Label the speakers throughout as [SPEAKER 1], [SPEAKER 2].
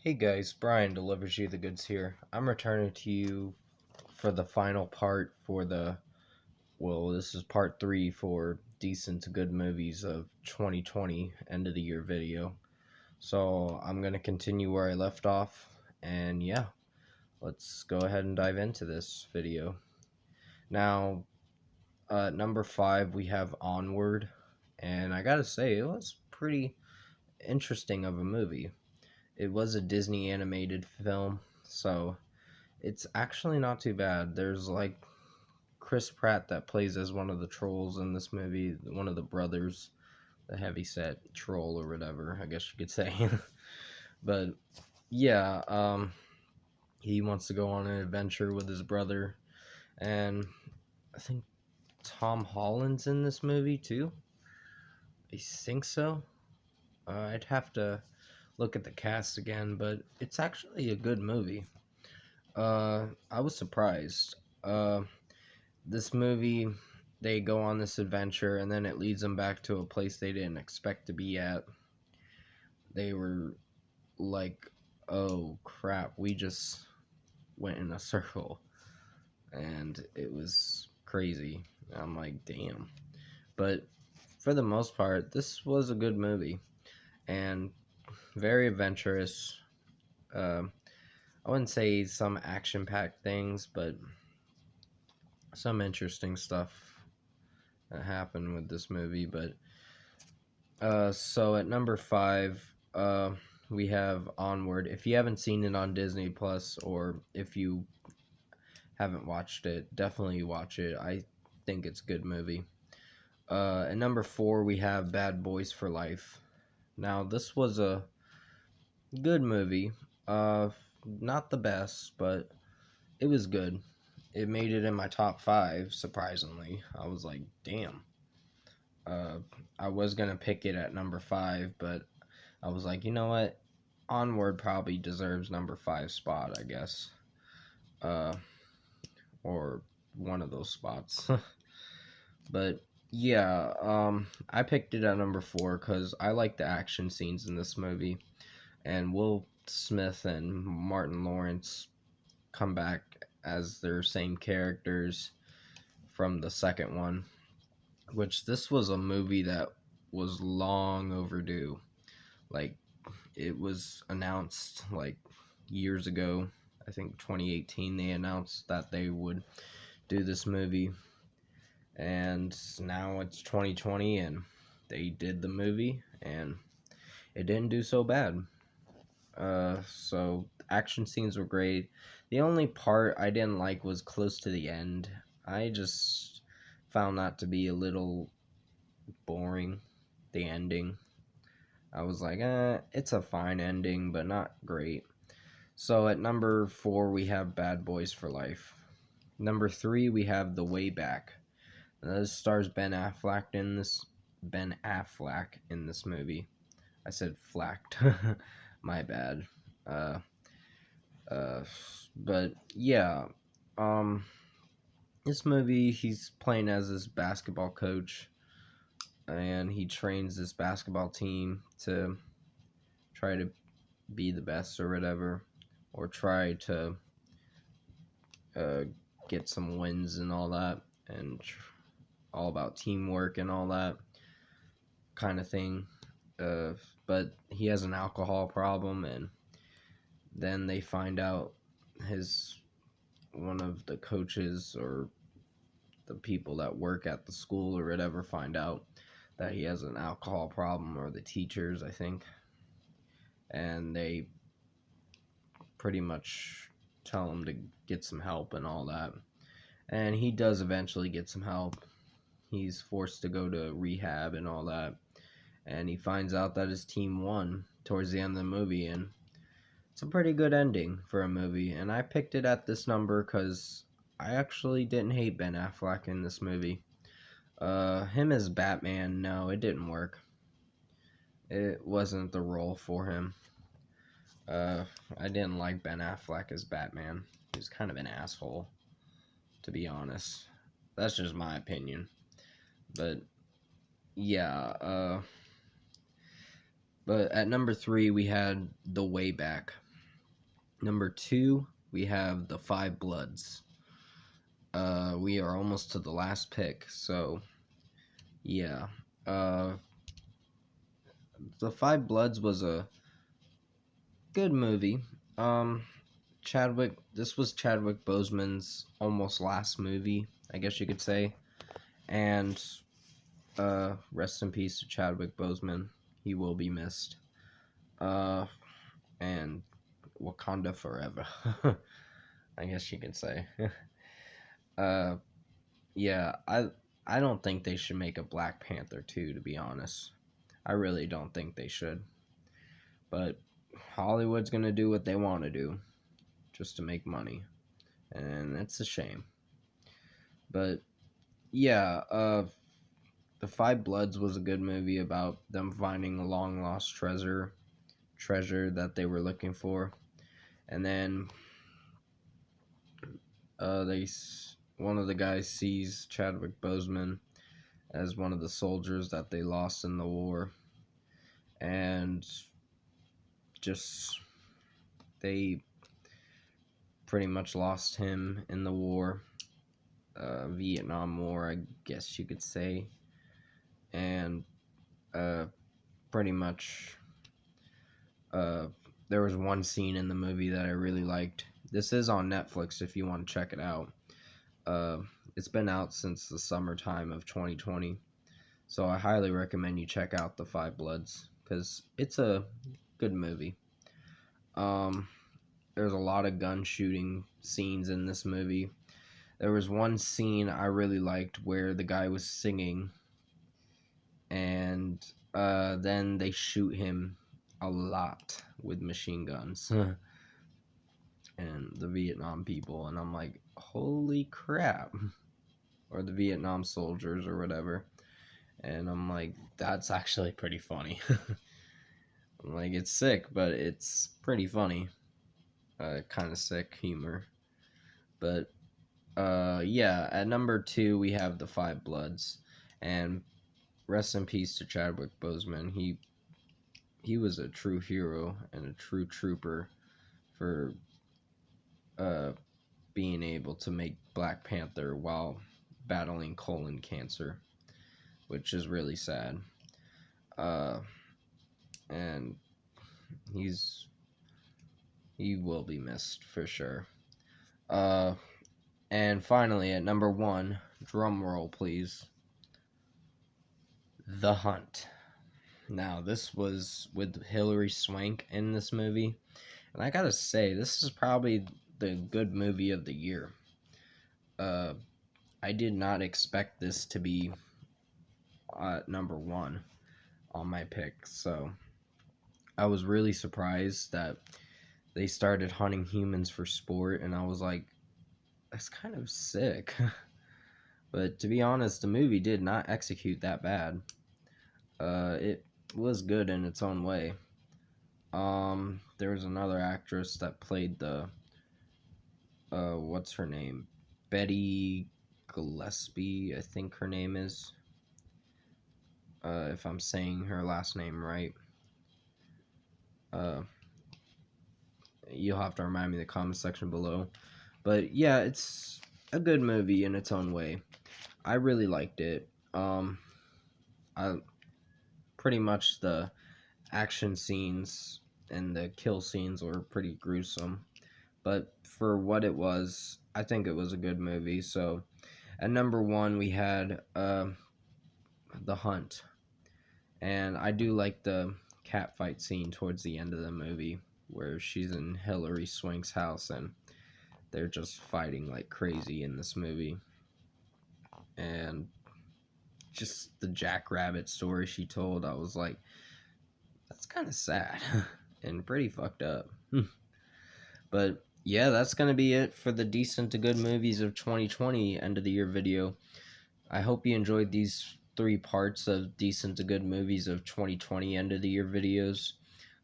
[SPEAKER 1] Hey guys, Brian delivers you the goods here. I'm returning to you for the final part for this is part 3 for decent to good movies of 2020 end of the year video. So I'm going to continue where I left off, and yeah, let's go ahead and dive into this video. Now, number 5 we have Onward, and I gotta say, it was pretty interesting of a movie. It was a Disney animated film, so it's actually not too bad. There's like Chris Pratt that plays as one of the trolls in this movie, one of the brothers, the heavyset troll or whatever, I guess you could say. But yeah, he wants to go on an adventure with his brother, and I think Tom Holland's in this movie too. I think so. I'd have to look at the cast again, but it's actually a good movie. I was surprised. This movie, they go on this adventure and then it leads them back to a place they didn't expect to be at. They were like, oh crap, we just went in a circle. And it was crazy. I'm like, damn. But for the most part, this was a good movie and very adventurous. I wouldn't say some action packed things, but some interesting stuff that happened with this movie. But so at number 5, we have Onward. If you haven't seen it on Disney Plus, or if you haven't watched it, definitely watch it. I think it's a good movie. At number 4, we have Bad Boys for Life. Now, this was a good movie. Not the best, but it was good. It made it in my top 5, surprisingly. I was like, damn. I was gonna pick it at number 5, but I was like, you know what? Onward probably deserves number 5 spot, I guess. Uh, or one of those spots. But yeah, I picked it at number 4 because I like the action scenes in this movie, and Will Smith and Martin Lawrence come back as their same characters from the second one, which this was a movie that was long overdue. Like, it was announced like years ago. I think 2018 they announced that they would do this movie, and now it's 2020 and they did the movie and it didn't do so bad. So action scenes were great. The only part I didn't like was close to the end. I just found that to be a little boring, the ending. I was like, it's a fine ending, but not great. So at number 4, we have Bad Boys for Life. Number 3, we have The Way Back. This stars Ben Affleck in this. Ben Affleck in this movie. I said flacked. My bad. Uh, but yeah, um, this movie he's playing as this basketball coach, and he trains this basketball team to try to be the best or whatever, or try to uh, get some wins and all that, and all about teamwork and all that kind of thing. Uh, but he has an alcohol problem, and then they find out his one of the coaches or the people that work at the school or whatever find out that he has an alcohol problem, or the teachers, I think, and they pretty much tell him to get some help and all that. And he does eventually get some help. He's forced to go to rehab and all that. And he finds out that his team won towards the end of the movie. And it's a pretty good ending for a movie. And I picked it at this number because I actually didn't hate Ben Affleck in this movie. Him as Batman, no, it didn't work. It wasn't the role for him. I didn't like Ben Affleck as Batman. He was kind of an asshole, to be honest. That's just my opinion. But yeah, but at number 3 we had The Way Back. Number 2, we have The Five Bloods. We are almost to the last pick, so yeah. Uh, The Five Bloods was a good movie. Um, this was Chadwick Boseman's almost last movie, I guess you could say. And rest in peace to Chadwick Boseman. He will be missed. And Wakanda forever. I guess you could say. uh, yeah, I don't think they should make a Black Panther 2, to be honest. I really don't think they should. But Hollywood's gonna do what they want to do, just to make money, and it's a shame. But yeah, The Five Bloods was a good movie about them finding a long lost treasure that they were looking for, and then one of the guys sees Chadwick Boseman as one of the soldiers that they lost in the war, and just they pretty much lost him in the war, Vietnam War, I guess you could say, and pretty much there was one scene in the movie that I really liked. This is on Netflix if you want to check it out. It's been out since the summertime of 2020, so I highly recommend you check out The Five Bloods because it's a good movie. There's a lot of gun shooting scenes in this movie. There was one scene I really liked where the guy was singing, and then they shoot him a lot with machine guns and the Vietnam people, and I'm like, holy crap, or the Vietnam soldiers or whatever, and I'm like, that's actually pretty funny. I'm like, it's sick, but it's pretty funny. Kind of sick humor. But yeah, at number 2 we have The Five Bloods, and rest in peace to Chadwick Boseman. He was a true hero and a true trooper for being able to make Black Panther while battling colon cancer, which is really sad. And he will be missed for sure. And finally, at number 1, drum roll please, The Hunt. Now, this was with Hilary Swank in this movie, and I gotta say, this is probably the good movie of the year. I did not expect this to be number 1 on my pick, so I was really surprised that they started hunting humans for sport, and I was like, that's kind of sick. But to be honest, the movie did not execute that bad. It was good in its own way. There was another actress that played the what's her name? Betty Gillespie, I think her name is. If I'm saying her last name right. You'll have to remind me in the comment section below. But yeah, it's a good movie in its own way. I really liked it. I pretty much the action scenes and the kill scenes were pretty gruesome, but for what it was, I think it was a good movie. So at number 1 we had The Hunt, and I do like the cat fight scene towards the end of the movie where she's in Hilary Swank's house and they're just fighting like crazy in this movie. And just the Jackrabbit story she told, I was like, that's kind of sad and pretty fucked up. But yeah, that's going to be it for the decent to good movies of 2020 end of the year video. I hope you enjoyed these 3 parts of decent to good movies of 2020 end of the year videos.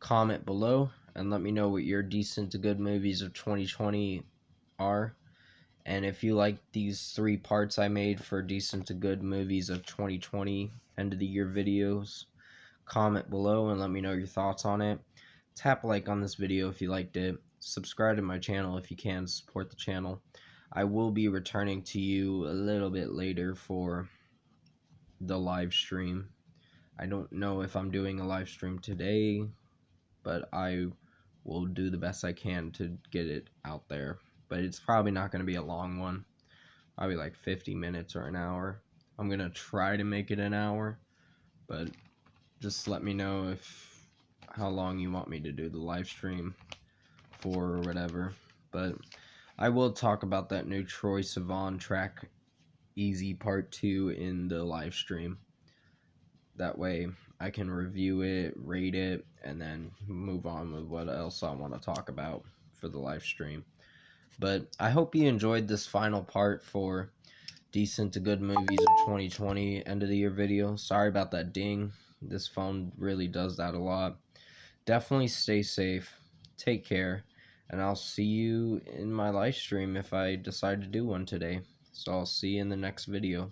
[SPEAKER 1] Comment below and let me know what your decent to good movies of 2020 are. And if you like these 3 parts I made for decent to good movies of 2020 end of the year videos, comment below and let me know your thoughts on it. tap like on this video if you liked it. Subscribe to my channel if you can, support the channel. I will be returning to you a little bit later for the live stream. I don't know if I'm doing a live stream today, but I will do the best I can to get it out there. But it's probably not going to be a long one. Probably like 50 minutes or an hour. I'm going to try to make it an hour, but just let me know if how long you want me to do the live stream for or whatever. But I will talk about that new Troye Sivan track Easy Part 2 in the live stream. That way I can review it, rate it, and then move on with what else I want to talk about for the live stream. But I hope you enjoyed this final part for decent to good movies of 2020 end of the year video. Sorry about that ding. This phone really does that a lot. Definitely stay safe. Take care. And I'll see you in my live stream if I decide to do one today. So I'll see you in the next video.